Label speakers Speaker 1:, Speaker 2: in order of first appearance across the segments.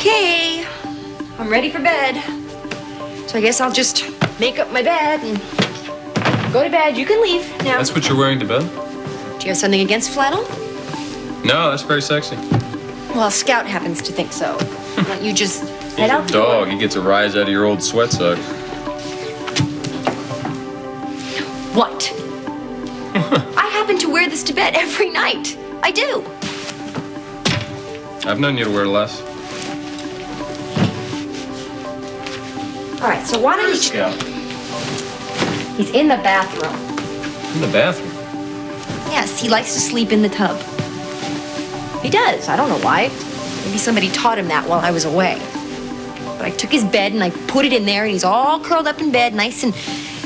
Speaker 1: Okay, I'm ready for bed. So I guess I'll just make up my bed and go to bed. You can leave now.
Speaker 2: That's what you're wearing to bed?
Speaker 1: Do you have something against flannel?
Speaker 2: No, that's very sexy.
Speaker 1: Well, Scout happens to think so. Why don't you just head out
Speaker 2: He's
Speaker 1: the
Speaker 2: a dog.
Speaker 1: door?
Speaker 2: He gets a rise out of your old sweat sock.
Speaker 1: What? I happen to wear this to bed every night. I do.
Speaker 2: I've known you to wear less.
Speaker 1: All right, so why don't you...
Speaker 2: Scout.
Speaker 1: He's in the bathroom.
Speaker 2: In the bathroom?
Speaker 1: Yes, he likes to sleep in the tub. He does. I don't know why. Maybe somebody taught him that while I was away. But I took his bed and I put it in there, and he's all curled up in bed, nice and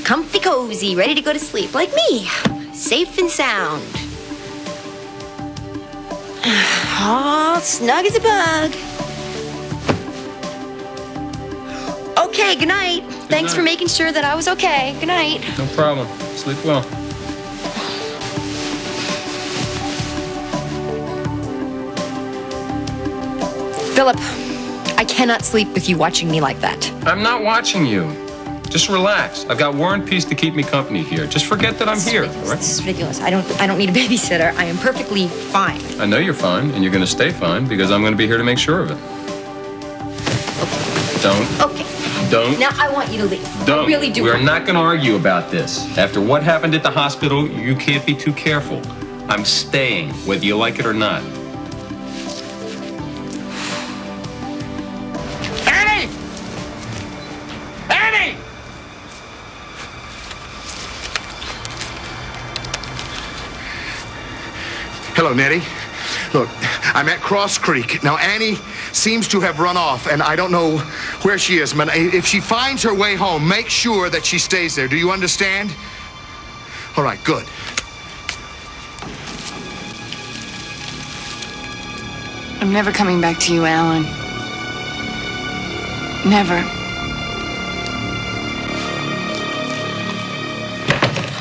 Speaker 1: comfy cozy, ready to go to sleep, like me. Safe and sound. All snug as a bug. Okay, good night. Thanks
Speaker 2: night.
Speaker 1: for making sure that I was okay. Good night.
Speaker 2: No problem. Sleep well.
Speaker 1: Philip, I cannot sleep with you watching me like that.
Speaker 2: I'm not watching you. Just relax. I've got War and Peace to keep me company here. Just forget that I'm here, all right?
Speaker 1: This is ridiculous. I don't need a babysitter. I am perfectly fine.
Speaker 2: I know you're fine, and you're going to stay fine, because I'm going to be here to make sure of it. Don't.
Speaker 1: Okay.
Speaker 2: Don't.
Speaker 1: Now I want you to leave.
Speaker 2: Don't.
Speaker 1: I really do.
Speaker 2: We're not going to argue about this. After what happened at the hospital, you can't be too careful. I'm staying, whether you like it or not. Annie! Annie!
Speaker 3: Hello, Nettie. Look, I'm at Cross Creek. Now, Annie seems to have run off, and I don't know where she is. But if she finds her way home, make sure that she stays there. Do you understand? All right, good.
Speaker 4: I'm never coming back to you, Alan. Never.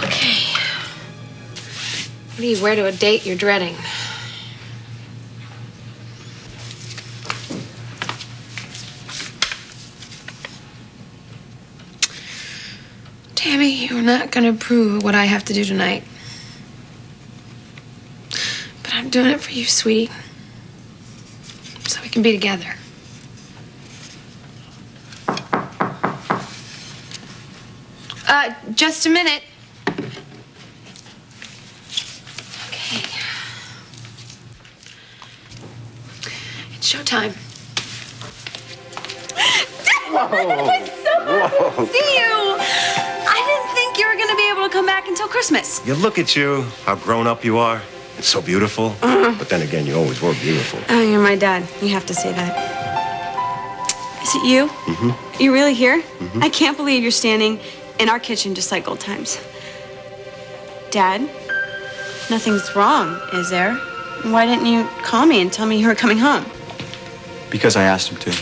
Speaker 5: Okay. What do you wear to a date you're dreading? Tammy, you're not gonna prove what I have to do tonight. But I'm doing it for you, sweetie. So we can be together. Just a minute. Okay. It's showtime.
Speaker 1: It was so nice to see you. I didn't think you were going to be able to come back until Christmas.
Speaker 6: You look at you, how grown up you are. It's so beautiful. But then again, you always were beautiful.
Speaker 7: Oh, you're my dad. You have to say that. Is it you?
Speaker 6: Mm-hmm.
Speaker 7: You really here? I can't believe you're standing in our kitchen just like old times. Dad, nothing's wrong, is there? Why didn't you call me and tell me you were coming home?
Speaker 8: Because I asked him to.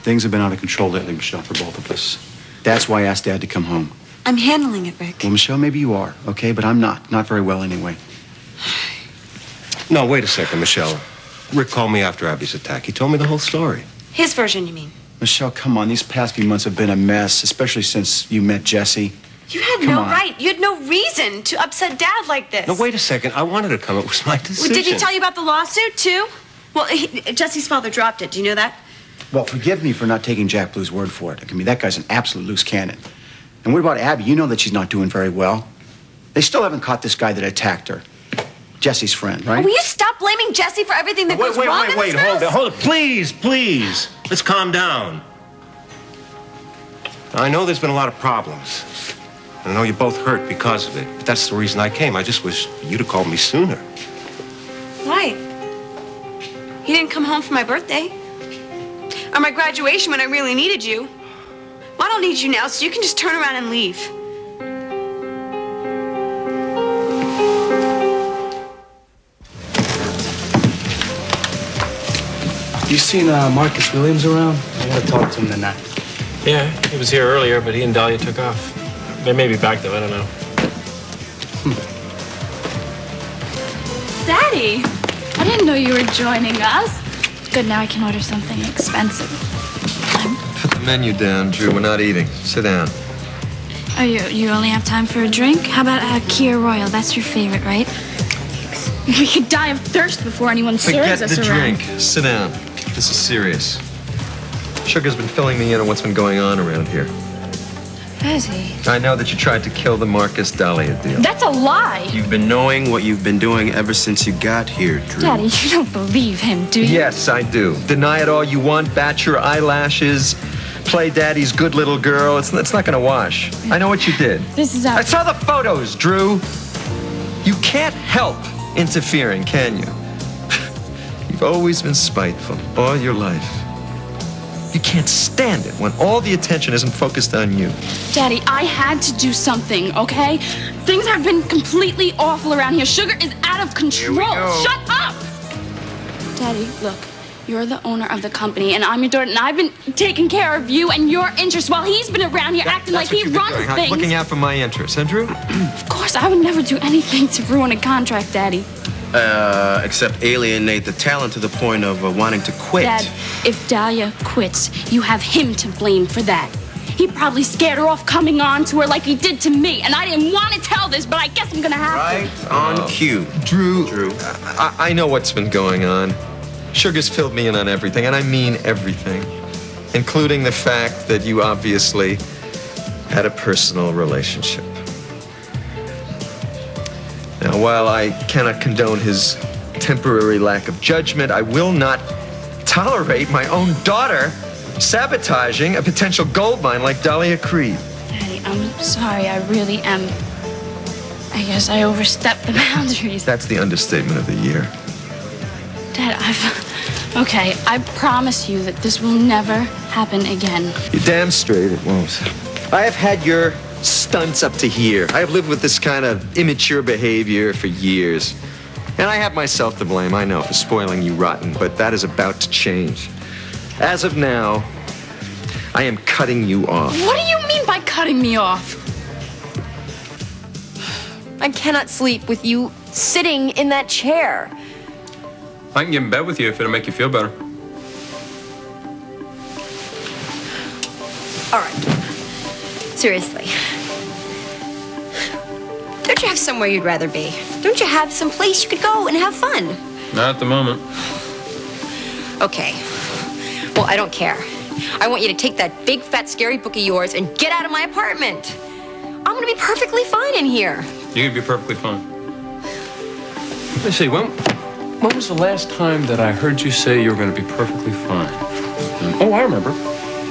Speaker 8: Things have been out of control lately, Michelle, for both of us. That's why I asked Dad to come home.
Speaker 7: I'm handling it, Rick.
Speaker 8: Well, Michelle, maybe you are, okay? But I'm not. Not very well, anyway.
Speaker 6: No, wait a second, Michelle. Rick called me after Abby's attack. He told me the whole story.
Speaker 7: His version, you mean?
Speaker 8: Michelle, come on. These past few months have been a mess, especially since you met Jesse.
Speaker 7: You had
Speaker 8: Come
Speaker 7: no
Speaker 8: on.
Speaker 7: right. You had no reason to upset Dad like this.
Speaker 6: No, wait a second. I wanted to come. It was my decision.
Speaker 7: Did he tell you about the lawsuit, too? Well, Jesse's father dropped it. Do you know that?
Speaker 8: Well, forgive me for not taking Jack Blue's word for it. I mean, that guy's an absolute loose cannon. And what about Abby? You know that she's not doing very well. They still haven't caught this guy that attacked her. Jesse's friend, right?
Speaker 7: Will you stop blaming Jesse for everything that goes wrong in this house?
Speaker 6: Hold it. Please. Let's calm down. I know there's been a lot of problems. I know you both hurt because of it, but that's the reason I came. I just wish you'd have called me sooner.
Speaker 7: Why? You didn't come home for my birthday. Or my graduation when I really needed you. Well, I don't need you now, so you can just turn around and leave.
Speaker 9: You seen Marcus Williams around? I want to talk to him tonight.
Speaker 10: Yeah, he was here earlier, but he and Dahlia took off. They may be back, though. I don't know.
Speaker 11: Daddy! I didn't know you were joining us. Good, now I can order something expensive.
Speaker 12: Put the menu down, Drew. We're not eating. Sit down.
Speaker 11: Oh, you only have time for a drink? How about a Kia Royal? That's your favorite, right? We could die of thirst before anyone
Speaker 12: Forget
Speaker 11: serves us
Speaker 12: the
Speaker 11: around.
Speaker 12: drink. Sit down. This is serious. Sugar's been filling me in on what's been going on around here.
Speaker 11: Has he?
Speaker 12: I know that you tried to kill the Marcus Dahlia deal.
Speaker 11: That's a lie!
Speaker 9: You've been knowing what you've been doing ever since you got here, Drew.
Speaker 11: Daddy, you don't believe him, do you?
Speaker 12: Yes, I do. Deny it all you want, bat your eyelashes, play daddy's good little girl. It's not gonna wash. I know what you did.
Speaker 11: This is
Speaker 12: I saw the photos, Drew. You can't help interfering, can you? You've always been spiteful all your life. You can't stand it when all the attention isn't focused on you.
Speaker 11: Daddy, I had to do something, okay? Things have been completely awful around here. Sugar is out of control. Shut up! Daddy, look, you're the owner of the company, and I'm your daughter, and I've been taking care of you and your interests while he's been around here acting like he runs things.
Speaker 12: Looking out for my interests, huh, Drew?
Speaker 11: Of course, I would never do anything to ruin a contract, Daddy.
Speaker 9: Except alienate the talent to the point of wanting to quit.
Speaker 11: Dad, if Dahlia quits, you have him to blame for that. He probably scared her off coming on to her like he did to me, and I didn't want to tell this, but I guess I'm gonna have
Speaker 9: Right on cue.
Speaker 12: Drew. I know what's been going on. Sugar's filled me in on everything, and I mean everything, including the fact that you obviously had a personal relationship. Now, while I cannot condone his temporary lack of judgment, I will not tolerate my own daughter sabotaging a potential gold mine like Dahlia Creed.
Speaker 11: Daddy, I'm sorry, I really am. I guess I overstepped the boundaries.
Speaker 12: That's the understatement of the year.
Speaker 11: Dad, Okay, I promise you that this will never happen again.
Speaker 12: You're damn straight it won't. I have had your stunts up to here. I have lived with this kind of immature behavior for years. And I have myself to blame, I know, for spoiling you rotten, but that is about to change. As of now, I am cutting you off.
Speaker 11: What do you mean by cutting me off?
Speaker 1: I cannot sleep with you sitting in that chair.
Speaker 2: I can get in bed with you if it'll make you feel better.
Speaker 1: All right. Seriously. Don't you have somewhere you'd rather be? Don't you have some place you could go and have fun?
Speaker 2: Not at the moment.
Speaker 1: Okay. Well, I don't care. I want you to take that big, fat, scary book of yours and get out of my apartment. I'm gonna be perfectly fine in here.
Speaker 2: You're gonna be perfectly fine. Let me see, when was the last time that I heard you say you were gonna be perfectly fine? Oh, I remember.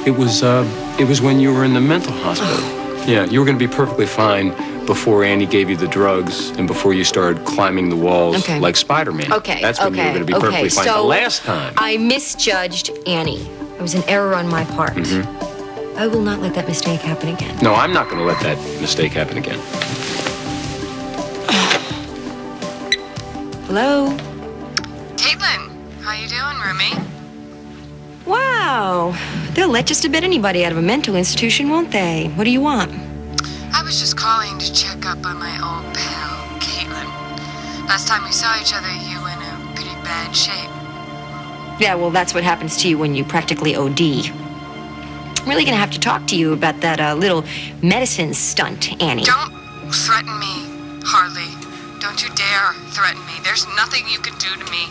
Speaker 2: It was when you were in the mental hospital. Yeah, you were gonna be perfectly fine before Annie gave you the drugs and before you started climbing the walls like Spider-Man.
Speaker 1: Okay.
Speaker 2: That's when you were gonna be perfectly fine.
Speaker 1: So
Speaker 2: the last time.
Speaker 1: I misjudged Annie. It was an error on my part. I will not let that mistake happen again.
Speaker 2: No, I'm not gonna let that mistake happen again.
Speaker 1: Hello?
Speaker 4: Caitlin, how you doing, roomie?
Speaker 1: Wow. They'll let just about anybody out of a mental institution, won't they? What do you want?
Speaker 4: I was just calling to check up on my old pal, Caitlin. Last time we saw each other, you were in a pretty bad shape.
Speaker 1: Yeah, well, that's what happens to you when you practically OD. I'm really gonna have to talk to you about that little medicine stunt, Annie.
Speaker 4: Don't threaten me, Harley. Don't you dare threaten me. There's nothing you can do to me.